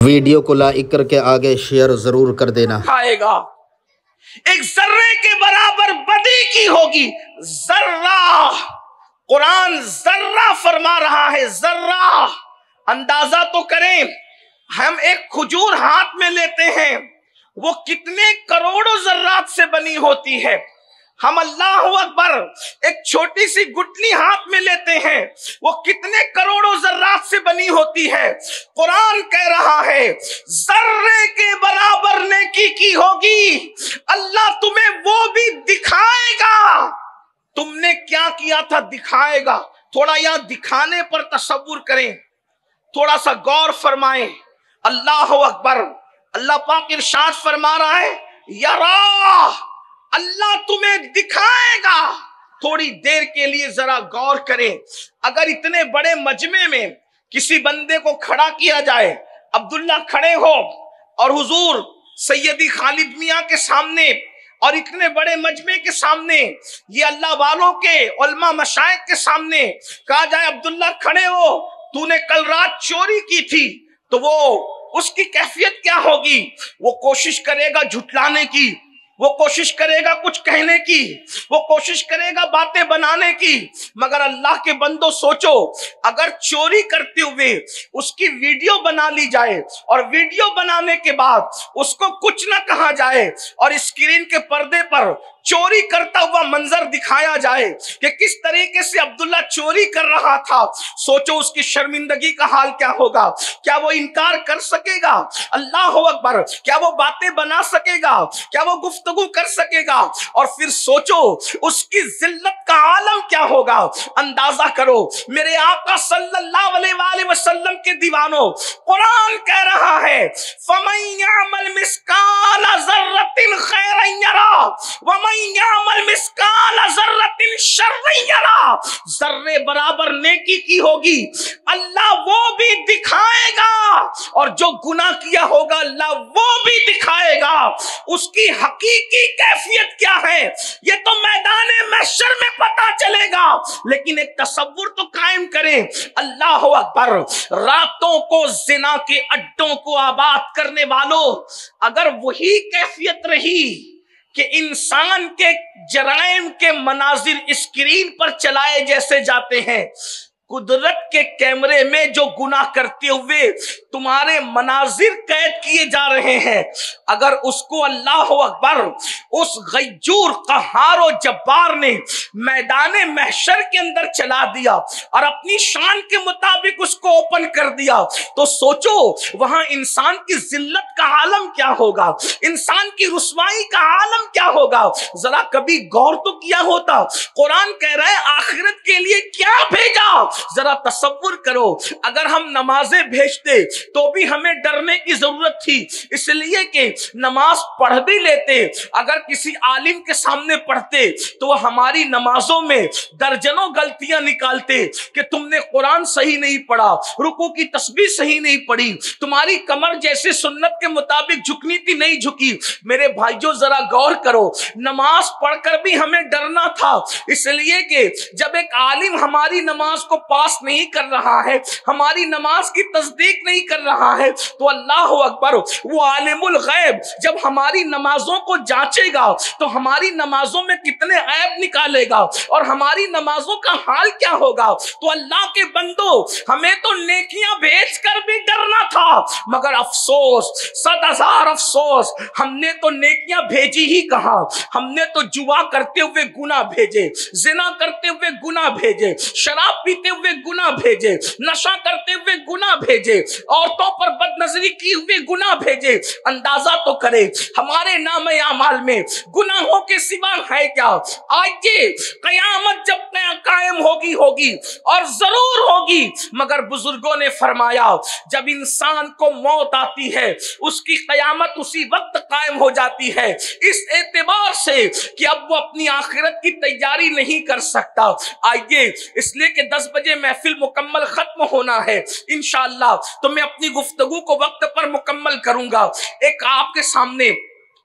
Video کو like کر کے آگے شیئر ضرور کر دینا۔ آئے گا ایک ذرے کے برابر بدی کی ہوگی، ذرہ، قرآن ذرہ فرما رہا ہے، ذرہ۔ اندازہ تو کریں، ہم ایک کھجور ہاتھ میں لیتے ہیں، وہ کتنے کروڑوں ذرات سے بنی ہوتی ہے۔ ہم اللہ اکبر ایک چھوٹی سی گٹلی ہاتھ میں لیتے ہیں، وہ کتنے کروڑوں ذرات سے بنی ہوتی ہے۔ قرآن کہہ رہا ہے ذرے کے برابر نیکی کی ہوگی، اللہ تمہیں وہ بھی دکھائے گا۔ تم نے کیا کیا تھا دکھائے گا۔ تھوڑا یہاں دکھانے پر تصور کریں، تھوڑا سا غور فرمائیں۔ اللہ اکبر، اللہ پاک ارشاد فرما رہا ہے یرا، اللہ تمہیں دکھائے گا۔ تھوڑی دیر کے لیے ذرا غور کریں، اگر اتنے بڑے مجمع میں کسی بندے کو کھڑا کیا جائے، عبداللہ کھڑے ہو اور حضور سیدی خالد میاں کے سامنے اور اتنے بڑے مجمع کے سامنے، یہ اللہ والوں کے علماء مشائخ کے سامنے کہا جائے عبداللہ کھڑے ہو، تو نے کل رات چوری کی تھی، تو وہ اس کی کیفیت کیا ہوگی؟ وہ کوشش کرے گا جھٹلانے کی، وہ کوشش کرے گا کچھ کہنے کی، وہ کوشش کرے گا باتیں بنانے کی۔ مگر اللہ کے بندو سوچو، اگر چوری کرتے ہوئے اس کی ویڈیو بنا لی جائے اور ویڈیو بنانے کے بعد اس کو کچھ نہ کہا جائے اور اسکرین کے پردے پر چوری کرتا ہوا منظر دکھایا جائے کہ کس طریقے سے عبداللہ چوری کر رہا تھا، سوچو اس کی شرمندگی کا حال کیا ہوگا۔ کیا وہ انکار کر سکے گا؟ اللہ اکبر، کیا وہ باتیں بنا سکے گا؟ کیا وہ گفتگو کر سکے گا؟ اور پھر سوچو اس کی ذلت کا عالم کیا ہوگا۔ اندازہ کرو میرے آقا صلی اللہ علیہ وآلہ وسلم کے دیوانوں، قرآن کہہ رہا ہے فَمَن يَعْمَلْ مِثْقَالَ ذَرَّةٍ خَيْرًا يَرَهُ وَمَن يَعْمَلْ مِثْقَالَ ذَرَّةٍ شَرًّا يَرَهُ۔ ذرے برابر نیکی کی ہوگی، اللہ وہ بھی دکھائے گا، اور جو گناہ کیا ہوگا اللہ وہ بھی دکھائے گا۔ اس کی حقیقی کیفیت کیا ہے یہ تو میدان محشر میں پتا چلے گا، لیکن ایک تصور تو قائم کریں۔ اللہ اکبر، راتوں کو زنا کے اڈوں کو آباد کرنے والوں، اگر وہی کیفیت رہی کہ انسان کے جرائم کے مناظر اسکرین پر چلائے جیسے جاتے ہیں، قدرت کے کیمرے میں جو گناہ کرتے ہوئے تمہارے مناظر قید کیے جا رہے ہیں، اگر اس کو اللہ اکبر اس غیور قہار و جبار نے میدان محشر کے اندر چلا دیا اور اپنی شان کے مطابق اس کو اوپن کر دیا، تو سوچو وہاں انسان کی ذلت کا عالم کیا ہوگا، انسان کی رسوائی کا عالم کیا ہوگا۔ ذرا کبھی غور تو کیا ہوتا۔ قرآن کہہ رہا ہے آخرت کے لیے کیا بھیجا۔ ذرا تصور کرو، اگر ہم نمازیں بھیجتے تو بھی ہمیں ڈرنے کی ضرورت تھی، اس لیے کہ نماز پڑھ بھی لیتے، اگر کسی عالم کے سامنے پڑھتے تو وہ ہماری نمازوں میں درجنوں غلطیاں نکالتے کہ تم نے قرآن صحیح نہیں پڑھا، رکوع کی تسبیح صحیح نہیں پڑھی، تمہاری کمر جیسے سنت کے مطابق جھکنی تھی نہیں جھکی۔ میرے بھائیوں ذرا غور کرو، نماز پڑھ کر بھی ہمیں ڈرنا تھا، اس لیے کہ جب ایک عالم ہماری نماز کو پاس نہیں کر رہا ہے، ہماری نماز کی تصدیق نہیں کر رہا ہے، تو اللہ اکبر وہ عالم الغیب جب ہماری نمازوں کو جانچے گا تو ہماری نمازوں میں کتنے عیب نکالے گا اور ہماری نمازوں کا حال کیا ہوگا۔ تو اللہ کے بندو، ہمیں تو نیکیاں بھیج کر بھی ڈرنا تھا، مگر افسوس، 100,000 افسوس، ہم نے تو نیکیاں بھیجی ہی کہاں، ہم نے تو جوا کرتے ہوئے گناہ بھیجے، زنا کرتے ہوئے گناہ بھیجے، شراب پیتے ہوئے گناہ بھیجے، نشہ کرتے ہوئے گناہ بھیجے، عورتوں پر بد نظری کی ہوئے گناہ بھیجے۔ اندازہ تو کرے ہمارے نام اعمال میں گناہوں کے سوا ہے کیا۔ آئیے قیامت جب قائم ہوگی اور ضرور ہوگی، مگر بزرگوں نے فرمایا جب انسان کو موت آتی ہے اس کی قیامت اسی وقت قائم ہو جاتی ہے، اس اعتبار سے کہ اب وہ اپنی آخرت کی تیاری نہیں کر سکتا۔ آئیے، اس لیے کہ 10 بجے محفل مکمل ختم ہونا ہے انشاءاللہ، تو میں اپنی گفتگو کو وقت پر مکمل کروں گا۔ ایک آپ کے سامنے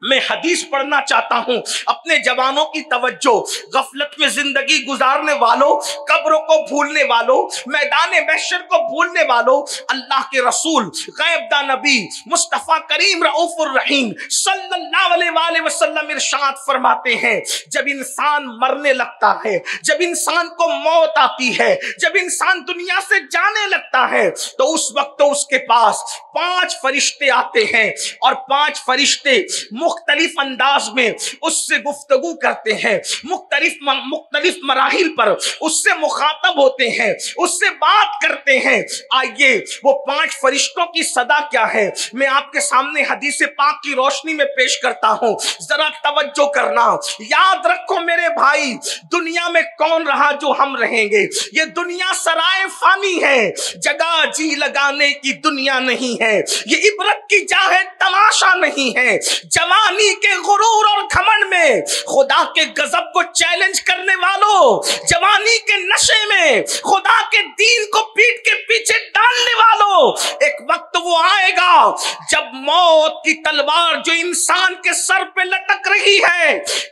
میں حدیث پڑھنا چاہتا ہوں اپنے جوانوں کی توجہ، غفلت میں زندگی گزارنے والوں، قبروں کو بھولنے والوں، میدان محشر کو بھولنے والوں، اللہ کے رسول غیب دا نبی مصطفیٰ کریم رؤوف الرحیم صلی اللہ علیہ وآلہ وسلم ارشاد فرماتے ہیں جب انسان مرنے لگتا ہے، جب انسان کو موت آتی ہے، جب انسان دنیا سے جانے لگتا ہے تو اس وقت اس کے پاس 5 فرشتے آتے ہیں اور 5 فرشتے مختلف انداز میں اس سے گفتگو کرتے ہیں، مختلف مراحل پر اس سے مخاطب ہوتے ہیں، اس سے بات کرتے ہیں۔ آئیے وہ 5 فرشتوں کی صدا کیا ہے میں آپ کے سامنے حدیث پاک کی روشنی میں پیش کرتا ہوں، ذرا توجہ کرنا۔ یاد رکھو میرے بھائی، دنیا میں کون رہا جو ہم رہیں گے؟ یہ دنیا سرائے فانی ہے، جگہ جی لگانے کی دنیا نہیں ہے، یہ عبرت کی جا ہے، تماشا نہیں ہے۔ جوانی کے غرور اور گھمنڈ میں خدا کے غضب کو چیلنج کرنے والوں، جوانی کے نشے میں خدا کے دین کو پیٹ کے پیچھے ڈالنے والوں، ایک وقت وہ آئے گا جب موت کی تلوار جو انسان کے سر پہ لٹک رہی ہے،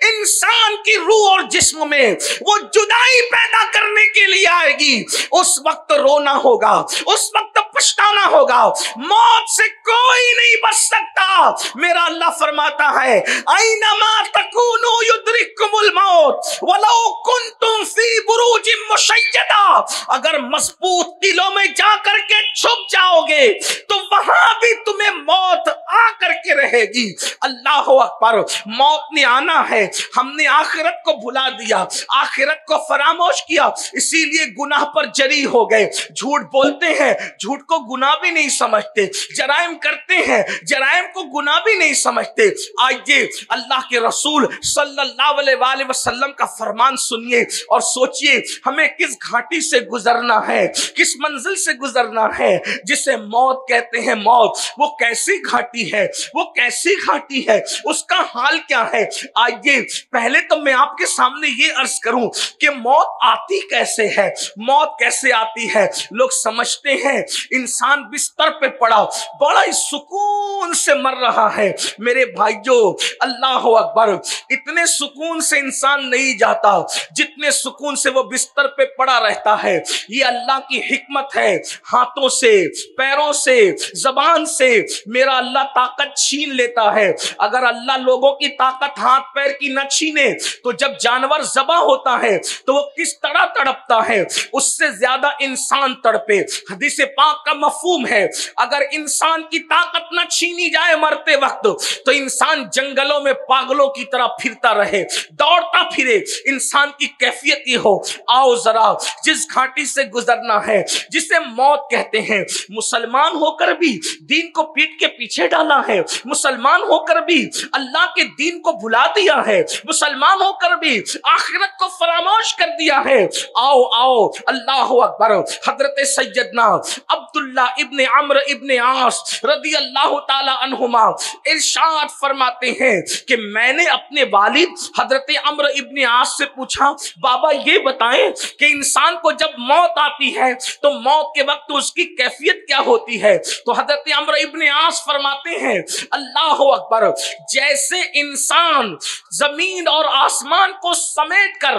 انسان کی روح اور جسم میں وہ جدائی پیدا کرنے کے لیے آئے گی۔ اس وقت رونا ہوگا، اس وقت پچھتانا ہوگا، موت سے کوئی نہیں بچ سکتا۔ میرا اللہ فرماتا ہے اینما تکونوا یدرککم الموت ولو کنتم فی بروج مشیدہ، اگر مضبوط قلعوں میں جا کر کے چھپ جاؤ گے تو وہاں بھی تمہیں موت آ کر کے رہے گی۔ اللہ اکبر، موت نے آنا ہے، ہم نے آخرت کو بھلا دیا، آخرت کو فراموش کیا، اسی لیے گناہ پر جری ہو گئے، جھوٹ بولتے ہیں، جھوٹ کو گناہ بھی نہیں سمجھتے، جرائم کرتے ہیں، جرائم کو گناہ بھی نہیں سمجھتے۔ آئیے اللہ کے رسول صلی اللہ علیہ وآلہ وسلم کا فرمان سنیے اور سوچئے ہمیں کس گھاٹی سے گزرنا ہے، کس منزل سے گزرنا ہے جسے موت کہتے ہیں۔ موت وہ کیسی گھاٹی ہے، وہ کیسی گھاٹی ہے، اس کا حال کیا ہے؟ آئیے پہلے تو میں آپ کے سامنے یہ عرض کروں کہ موت آتی کیسے ہے، موت کیسے آتی ہے۔ لوگ سمجھتے ہیں انسان بستر پہ پڑا بڑا ہی سکون سے مر رہا ہے۔ میرے بھائیو اللہ اکبر، اتنے سکون سے انسان نہیں جاتا جتنے سکون سے وہ بستر پہ پڑا رہتا ہے۔ یہ اللہ کی حکمت ہے، ہاتھوں سے، پیروں سے، زبان سے میرا اللہ طاقت چھین لیتا ہے۔ اگر اللہ لوگوں کی طاقت ہاتھ پیر کی نہ چھینے تو جب جانور ذبح ہوتا ہے تو وہ کس طرح تڑپتا ہے، اس سے زیادہ انسان تڑپے۔ حدیث پاک کا مفہوم ہے اگر انسان کی طاقت نہ چھینی جائے مرتے وقت تو انسان جنگلوں میں پاگلوں کی طرح پھرتا رہے، دوڑتا پھرے۔ انسان کی کیفیت یہ ہو، آؤ ذرا جس گھاٹی سے گزرنا ہے جسے موت کہتے ہیں، مسلمان ہو کر بھی دین کو پیٹ کے پیچھے ڈالا ہے، مسلمان ہو کر بھی اللہ کے دین کو بھلا دیا ہے، مسلمان ہو کر بھی آخرت کو فراموش کر دیا ہے۔ آؤ آؤ اللہ اکبر۔ حضرت سیدنا عبداللہ ابن عمرو ابن عاص رضی اللہ تعالی عنہما ارشاد فرماتے ہیں کہ میں نے اپنے والد حضرت عمرو ابن عاص سے پوچھا بابا یہ بتائیں کہ انسان کو جب موت آتی ہے تو موت کے وقت اس کی کیفیت کیا ہوتی ہے؟ تو حضرت عمرو ابن عاص فرماتے ہیں اللہ اکبر، جیسے انسان زمین اور آسمان کو سمیٹ کر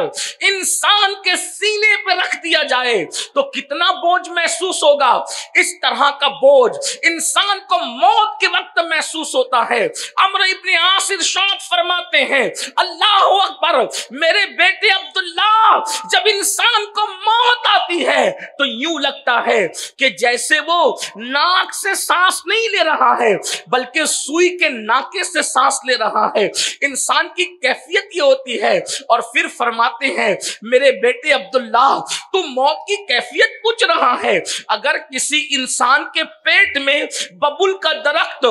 انسان کے سینے پہ رکھ دیا جائے تو کتنا بوجھ محسوس ہوگا، اس طرح کا بوجھ انسان کو موت کے وقت محسوس ہوتا ہے۔ عمرو ابن عاص ارشاد فرماتے ہیں اللہ اکبر، میرے بیٹے عبداللہ جب انسان کو موت آتی ہے تو یوں لگتا ہے کہ جیسے وہ ناک سے سانس نہیں لے رہا ہے بلکہ سوئی کے ناکے سے سانس لے رہا ہے۔ انسان کی کیفیت یہ ہوتی ہے۔ اور پھر فرماتے ہیں میرے بیٹے عبداللہ تو موت کی کیفیت پوچھ رہا ہے، اگر کسی انسان کے پیٹ میں ببول کا درخت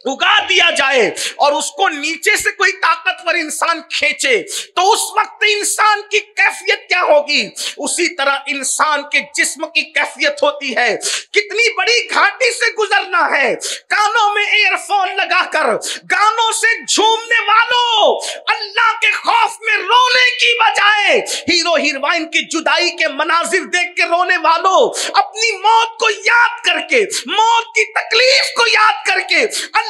اگا دیا جائے اور اس کو نیچے سے کوئی طاقتور انسان کھینچے تو اس وقت انسان کی کیفیت کیا ہوگی؟ اسی طرح انسان کے جسم کی کیفیت ہوتی ہے۔ کتنی بڑی گھاٹی سے گزرنا ہے، کانوں میں ایئر فون لگا کر گانوں سے جھومنے والوں، اللہ کے خوف میں رونے کی بجائے ہیرو ہیروئن کی جدائی کے مناظر دیکھ کے رونے والوں، اپنی موت کو یاد کر کے، موت کی تکلیف کو یاد کر کے